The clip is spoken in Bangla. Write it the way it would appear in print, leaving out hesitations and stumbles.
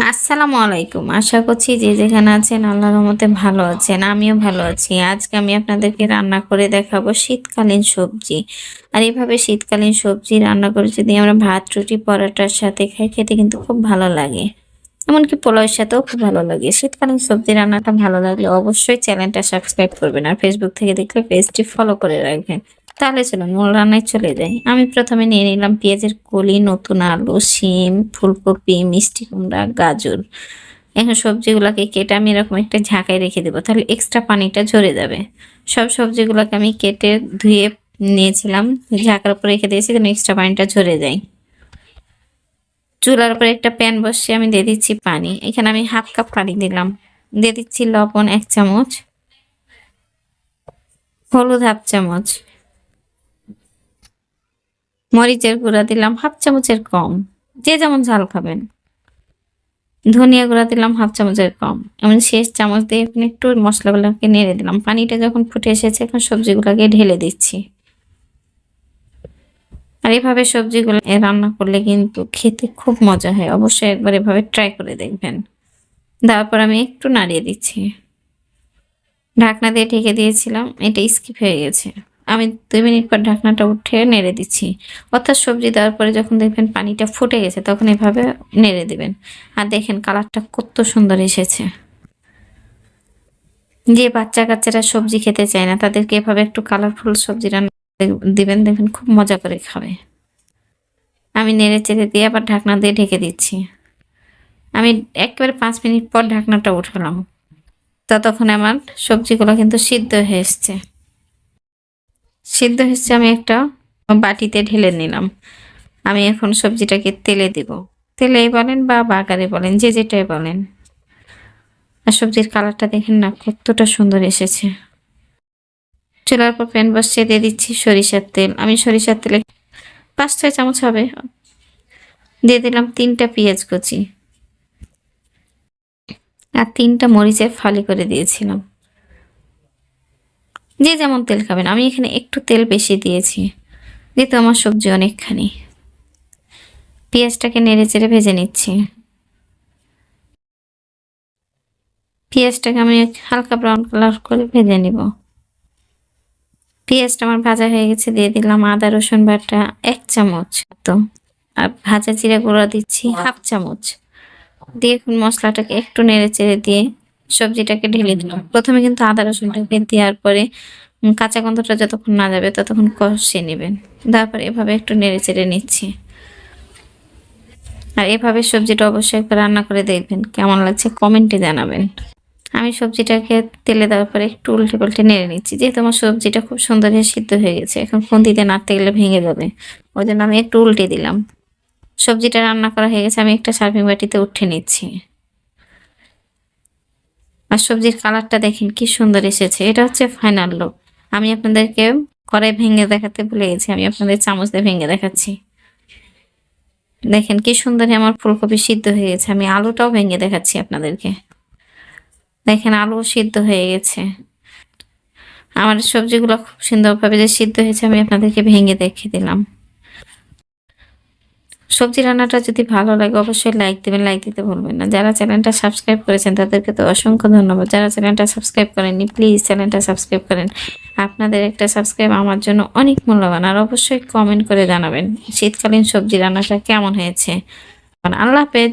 আসসালামু আলাইকুম। আশা করছি যে যেখানে আছেন আল্লাহর রহমতে ভালো আছেন। আমিও ভালো আছি। আজকে আমি আপনাদেরকে রান্না করে দেখাবো শীতকালীন সবজি। আর এভাবে শীতকালীন সবজি রান্না করে যদি আমরা ভাত, রুটি, পরোটার সাথে খাই খেতে কিন্তু খুব ভালো লাগে। এমনকি পোলাওয়ের সাথেও খুব ভালো লাগে। শীতকালীন সবজি রান্নাটা ভালো লাগলে অবশ্যই চ্যানেলটা সাবস্ক্রাইব করবেন। আর ফেসবুক থেকে দেখলে পেজটি ফলো করে রাখবেন। তাহলে চলুন মূল রান্নায় চলে যাই। আমি প্রথমে নিয়ে নিলাম পেঁয়াজের কলি, নতুন আলু, শিম, ফুলকপি, মিষ্টি কুমড়া, গাজর। এখন সবজিগুলোকে কেটে আমি এরকম একটা ঝাঁকায় রেখে দেবো, তাহলে এক্সট্রা পানিটা ঝরে যাবে। সব সবজিগুলোকে আমি কেটে ধুয়ে নিয়েছিলাম, ঝাঁকার উপর রেখে দিয়েছি যেন এক্সট্রা পানিটা ঝরে যায়। চুলার উপরে একটা প্যান বসিয়ে আমি দিয়ে দিচ্ছি পানি। এখানে আমি হাফ কাপ পানি দিলাম। দিয়ে দিচ্ছি লবণ 1 চামচ, হলুদ হাফ চামচ, মরিচের গুঁড়া দিলাম হাফ চামচের কম, যে যেমন ঝাল খাবেন। ধনিয়া গুঁড়া দিলাম হাফ চামচের কম। এমন শেষ চামচ দিয়ে এখন একটু মশলাগুলোকে নেড়ে দিলাম। পানিটা যখন ফুটে এসেছে এখন সবজিগুলোকে ঢেলে দিচ্ছি। আর এভাবে সবজিগুলো রান্না করলে কিন্তু খেতে খুব মজা হয়। অবশ্যই একবার এভাবে ট্রাই করে দেখবেন। দেওয়ার পর আমি একটু নাড়িয়ে দিচ্ছি। ঢাকনা দিয়ে ঢেকে দিয়েছিলাম, এটা স্কিপ হয়ে গেছে। আমি 2 মিনিট পর ঢাকনাটা উঠে নেড়ে দিচ্ছি। অর্থাৎ সবজি দেওয়ার পরে যখন দেখবেন পানিটা ফুটে গেছে তখন এভাবে নেড়ে দিবেন। আর দেখেন কালারটা কত সুন্দর এসেছে। যে বাচ্চা কাচ্চারা সবজি খেতে চায় না তাদেরকে এভাবে একটু কালারফুল সবজি রান্না দিবেন, দেখবেন খুব মজা করে খাবে। আমি নেড়ে চেড়ে দিয়ে আবার ঢাকনা দিয়ে ঢেকে দিচ্ছি। আমি একেবারে 5 মিনিট পর ঢাকনাটা উঠালাম। ততক্ষণ আমার সবজিগুলো কিন্তু সিদ্ধ হয়ে এসছে। সিদ্ধ হচ্ছে আমি একটা বাটিতে ঢেলে নিলাম। আমি এখন সবজিটাকে তেলে দিব। তেলেই বলেন বা বাগারে বলেন, যে যেটাই বলেন। আর সবজির কালারটা দেখেন না কতটা সুন্দর এসেছে। চুলার পর প্যান বসিয়ে দিয়ে দিচ্ছি সরিষার তেল। আমি সরিষার তেলে 5-6 চামচ হবে। দিয়ে দিলাম 3টা পেঁয়াজ কুচি আর 3টা মরিচের ফালি করে দিয়েছিলাম। যে যেমন তেল খাবেন, আমি এখানে একটু তেল বেশি দিয়েছি যেহেতু আমার সবজি অনেকখানি। পেঁয়াজটাকে নেড়ে চেড়ে ভেজে নিচ্ছি। পেঁয়াজটাকে আমি হালকা ব্রাউন কালার করে ভেজে নিব। পেঁয়াজটা আমার ভাজা হয়ে গেছে, দিয়ে দিলাম আদা রসুন বাটা 1 চামচ তো, আর ভাজা জিরা গুঁড়া দিচ্ছি হাফ চামচ। দিয়ে এখন মশলাটাকে একটু নেড়ে চেড়ে দিয়ে সবজিটাকে ঢেলে দিলাম। প্রথমে কিন্তু আদা রসুনটাকে দেওয়ার পরে কাঁচা গন্ধটা যতক্ষণ না যাবে ততক্ষণ কষিয়ে নেবেন। তারপর এভাবে একটু নেড়ে চেড়ে নিচ্ছি। আর এভাবে সবজিটা অবশ্যই একবার রান্না করে দেখবেন, কেমন লাগছে কমেন্টে জানাবেন। আমি সবজিটাকে তেলে দেওয়ার পরে একটু উল্টে পাল্টে নেড়ে নিচ্ছি। যেহেতু আমার সবজিটা খুব সুন্দর সিদ্ধ হয়ে গেছে, এখন খুন্তিতে নাড়তে গেলে ভেঙে যাবে, ওই জন্য আমি একটু উল্টে দিলাম। সবজিটা রান্না করা হয়ে গেছে, আমি একটা সার্ভিং বাটিতে উঠে নিচ্ছি। আর সবজির কালারটা দেখেন কি সুন্দর এসেছে। এটা হচ্ছে ফাইনাল লুক। আমি আপনাদেরকে কড়াই ভেঙে দেখাতে ভুলে গেছি, আমি আপনাদের চামচ দিয়ে ভেঙে দেখাচ্ছি। দেখেন কি সুন্দর আমার ফুলকপি সিদ্ধ হয়ে গেছে। আমি আলুটাও ভেঙে দেখাচ্ছি আপনাদেরকে। দেখেন আলু সিদ্ধ হয়ে গেছে। আমার সবজিগুলো খুব সুন্দরভাবে যে সিদ্ধ হয়েছে আমি আপনাদেরকে ভেঙে দেখিয়ে দিলাম। সবজি রান্নাটা যদি ভালো লাগে অবশ্যই লাইক দেবেন, লাইক দিতে ভুলবেন না। যারা চ্যানেলটা সাবস্ক্রাইব করেছেন তাদেরকে তো অসংখ্য ধন্যবাদ। যারা চ্যানেলটা সাবস্ক্রাইব করেননি প্লিজ চ্যানেলটা সাবস্ক্রাইব করেন। আপনাদের একটা সাবস্ক্রাইব আমার জন্য অনেক মূল্যবান। আর অবশ্যই কমেন্ট করে জানাবেন শীতকালীন সবজি রান্নাটা কেমন হয়েছে। আল্লাহ হাফেজ।